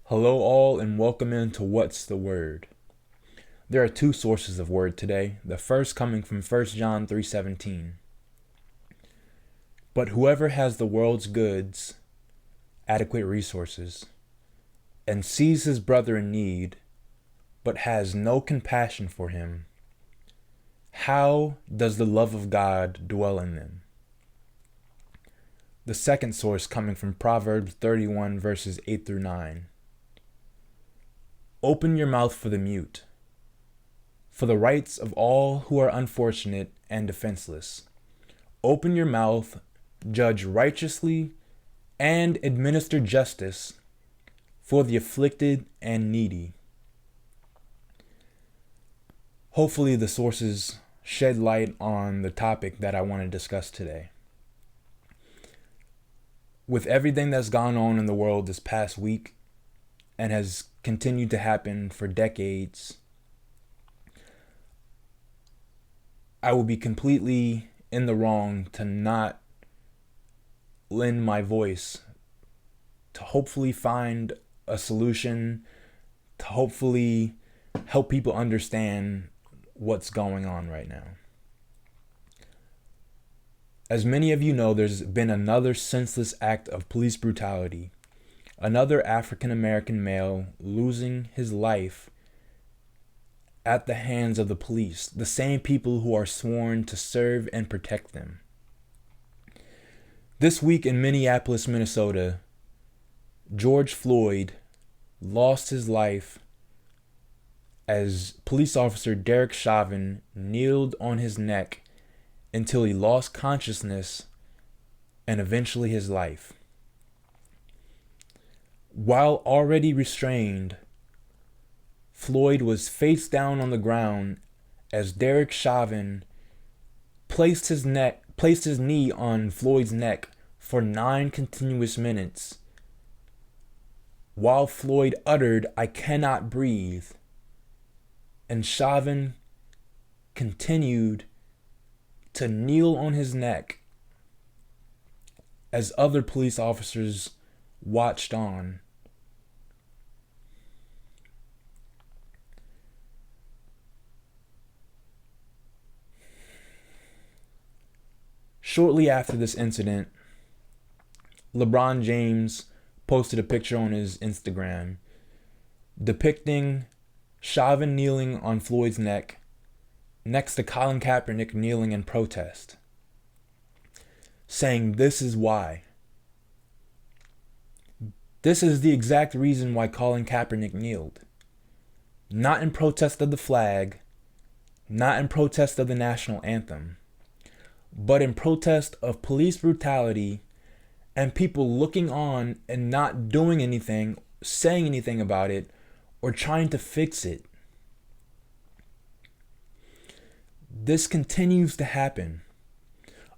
Hello all and welcome into What's the Word. There are two sources of word today, the first coming from 1 John 3:17. But whoever has the world's goods, adequate resources, and sees his brother in need, but has no compassion for him, how does the love of God dwell in them? The second source coming from Proverbs 31 verses 8 through 9. Open your mouth for the mute, for the rights of all who are unfortunate and defenseless. Open your mouth, judge righteously, and administer justice for the afflicted and needy. Hopefully the sources shed light on the topic that I want to discuss today. With everything that's gone on in the world this past week and has continued to happen for decades, I will be completely in the wrong to not lend my voice to hopefully find a solution, to hopefully help people understand what's going on right now. As many of you know, there's been another senseless act of police brutality. Another African American male losing his life at the hands of the police, the same people who are sworn to serve and protect them. This week in Minneapolis, Minnesota, George Floyd lost his life as police officer Derek Chauvin kneeled on his neck until he lost consciousness and eventually his life. While already restrained, Floyd was face down on the ground as Derek Chauvin placed his knee on Floyd's neck for 9 continuous minutes, while Floyd uttered, "I cannot breathe," and Chauvin continued to kneel on his neck as other police officers watched on. Shortly after this incident, LeBron James posted a picture on his Instagram depicting Chauvin kneeling on Floyd's neck next to Colin Kaepernick kneeling in protest, saying, "This is why. This is the exact reason why Colin Kaepernick kneeled. Not in protest of the flag, not in protest of the national anthem, but in protest of police brutality and people looking on and not doing anything, saying anything about it, or trying to fix it." This continues to happen.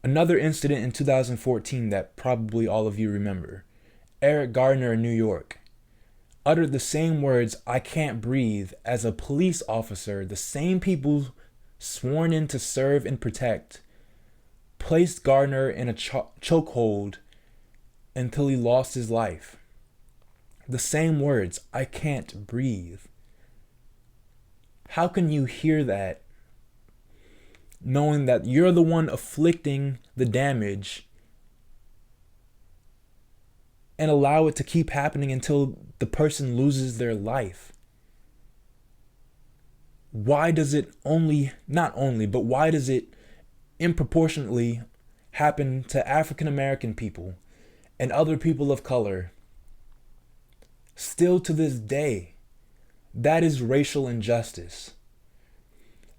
Another incident in 2014 that probably all of you remember. Eric Gardner in New York uttered the same words, "I can't breathe," as a police officer, the same people sworn in to serve and protect, placed Gardner in a chokehold until he lost his life. The same words, "I can't breathe." How can you hear that knowing that you're the one afflicting the damage and allow it to keep happening until the person loses their life? Why does it why does it disproportionately happen to African American people and other people of color? Still to this day, that is racial injustice.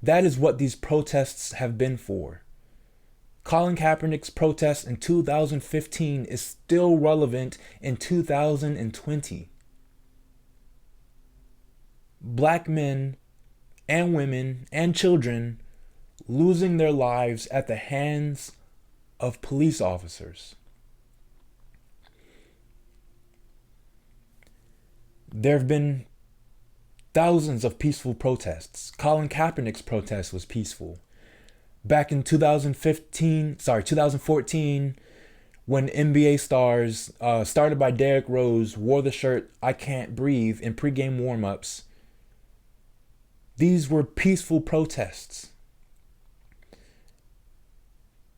That is what these protests have been for. Colin Kaepernick's protest in 2015 is still relevant in 2020. Black men and women and children losing their lives at the hands of police officers. There have been thousands of peaceful protests. Colin Kaepernick's protest was peaceful. Back in 2014, when NBA stars, started by Derrick Rose, wore the shirt "I Can't Breathe" in pregame warm-ups. These were peaceful protests.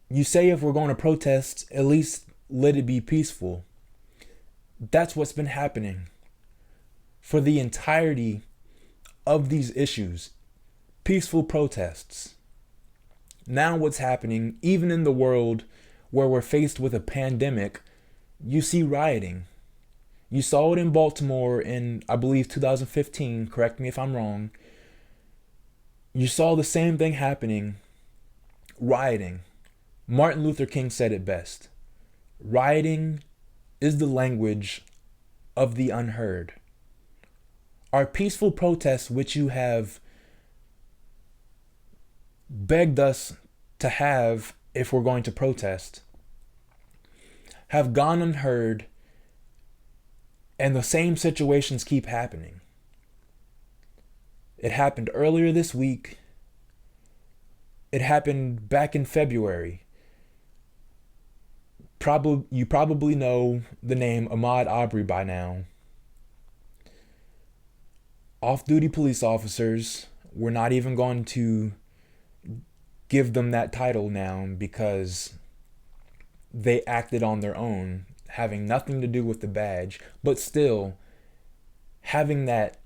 You say if we're going to protest, at least let it be peaceful. That's what's been happening for the entirety of these issues. Peaceful protests. Now what's happening, even in the world where we're faced with a pandemic, you see rioting. You saw it in Baltimore in, I believe, 2015. Correct me if I'm wrong. You saw the same thing happening. Rioting. Martin Luther King said it best. Rioting is the language of the unheard. Our peaceful protests, which you have begged us to have if we're going to protest, have gone unheard, and the same situations keep happening. It happened earlier this week. It happened back in February. You probably know the name Ahmaud Arbery by now. Off-duty police officers, we're not even going to give them that title now because they acted on their own, having nothing to do with the badge, but still having that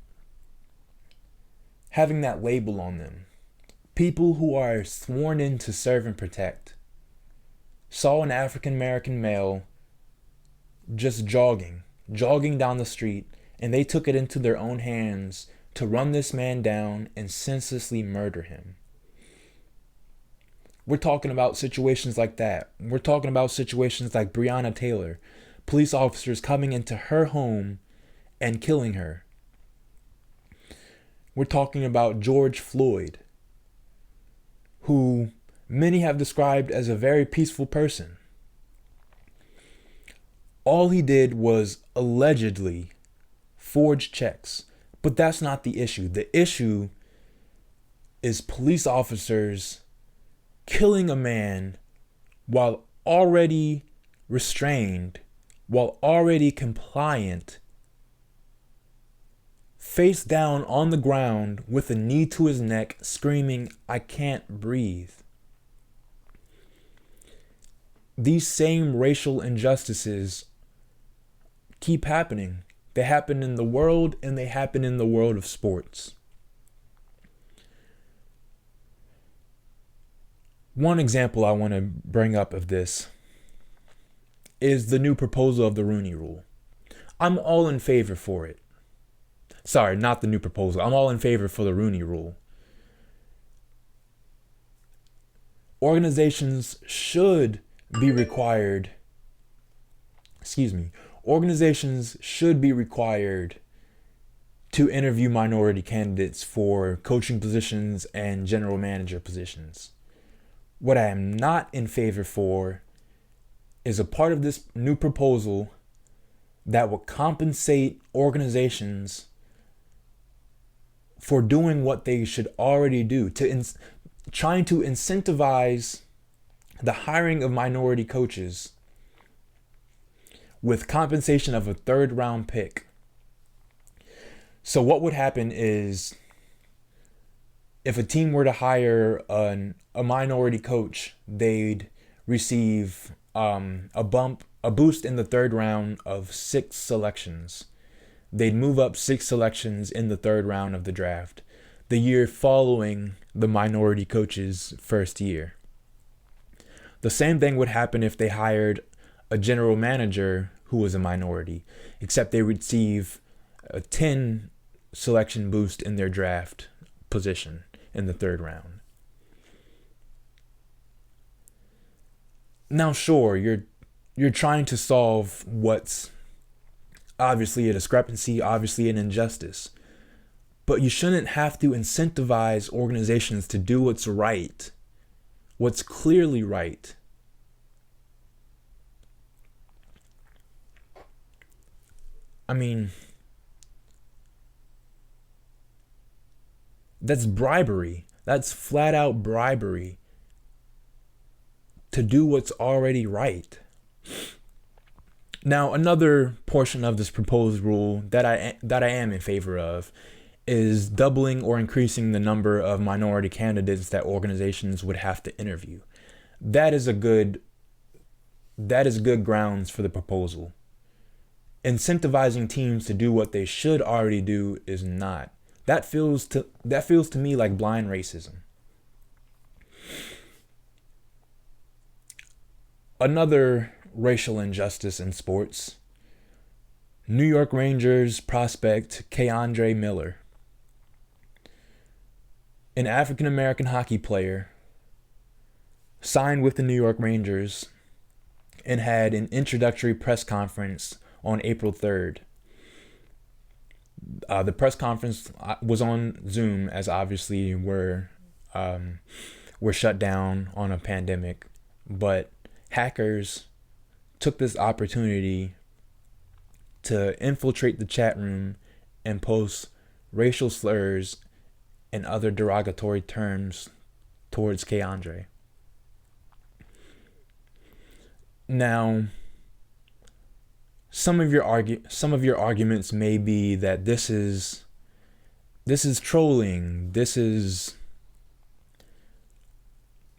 label on them. People who are sworn in to serve and protect saw an African American male just jogging down the street, and they took it into their own hands to run this man down and senselessly murder him. We're talking about situations like that. We're talking about situations like Breonna Taylor, police officers coming into her home and killing her. We're talking about George Floyd, who many have described as a very peaceful person. All he did was allegedly forge checks, but that's not the issue. The issue is police officers killing a man while already restrained, while already compliant, face down on the ground with a knee to his neck, screaming, "I can't breathe." These same racial injustices keep happening. They happen in the world, and they happen in the world of sports. One example I want to bring up of this is the new proposal of the Rooney Rule. I'm all in favor for it. Sorry, not the new proposal. I'm all in favor for the Rooney Rule. Organizations should be required to interview minority candidates for coaching positions and general manager positions. What I am not in favor for is a part of this new proposal that will compensate organizations for doing what they should already do, trying to incentivize the hiring of minority coaches with compensation of a third-round pick. So what would happen is, if a team were to hire a minority coach, they'd receive a boost in the third round of 6 selections. They'd move up 6 selections in the third round of the draft, the year following the minority coach's first year. The same thing would happen if they hired a general manager who was a minority, except they receive a 10 selection boost in their draft position in the third round. Now, sure, you're trying to solve what's obviously a discrepancy, obviously an injustice, but you shouldn't have to incentivize organizations to do what's right, what's clearly right. I mean, that's bribery. That's flat out bribery to do what's already right. Now, another portion of this proposed rule that I am in favor of is doubling or increasing the number of minority candidates that organizations would have to interview. That is good grounds for the proposal. Incentivizing teams to do what they should already do is not. That feels to me like blind racism. Another racial injustice in sports. New York Rangers prospect Keandre Miller, an African American hockey player, signed with the New York Rangers and had an introductory press conference on April 3rd. The press conference was on Zoom, as obviously we're shut down on a pandemic, but hackers took this opportunity to infiltrate the chat room and post racial slurs and other derogatory terms towards Keandre. Now, some of your arguments may be that this is trolling. This is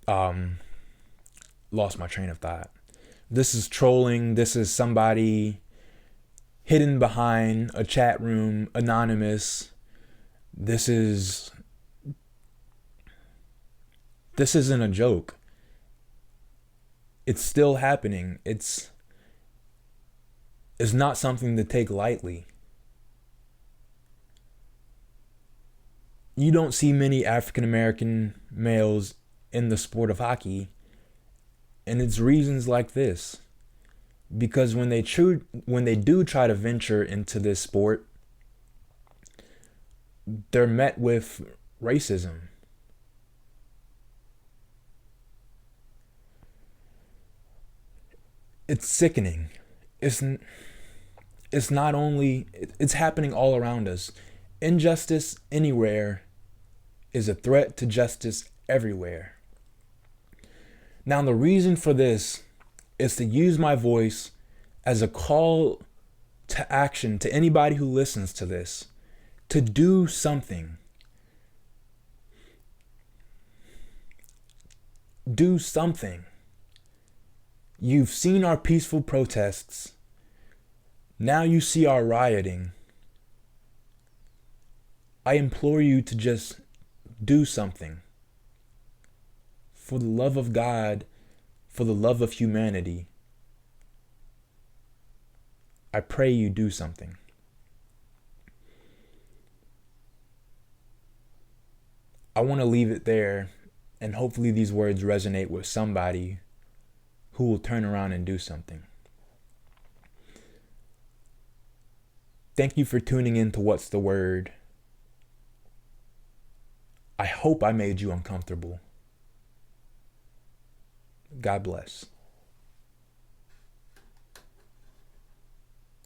lost my train of thought. This is trolling. This is somebody hidden behind a chat room, anonymous. This isn't a joke. It's still happening. It's not something to take lightly. You don't see many African American males in the sport of hockey, and it's reasons like this. Because when they do try to venture into this sport, they're met with racism. It's sickening. It's happening all around us. Injustice anywhere is a threat to justice everywhere. Now, the reason for this is to use my voice as a call to action to anybody who listens to this, to do something. Do something. You've seen our peaceful protests. Now you see our rioting. I implore you to just do something. For the love of God, for the love of humanity, I pray you do something. I want to leave it there, and hopefully these words resonate with somebody who will turn around and do something. Thank you for tuning in to What's the Word. I hope I made you uncomfortable. God bless.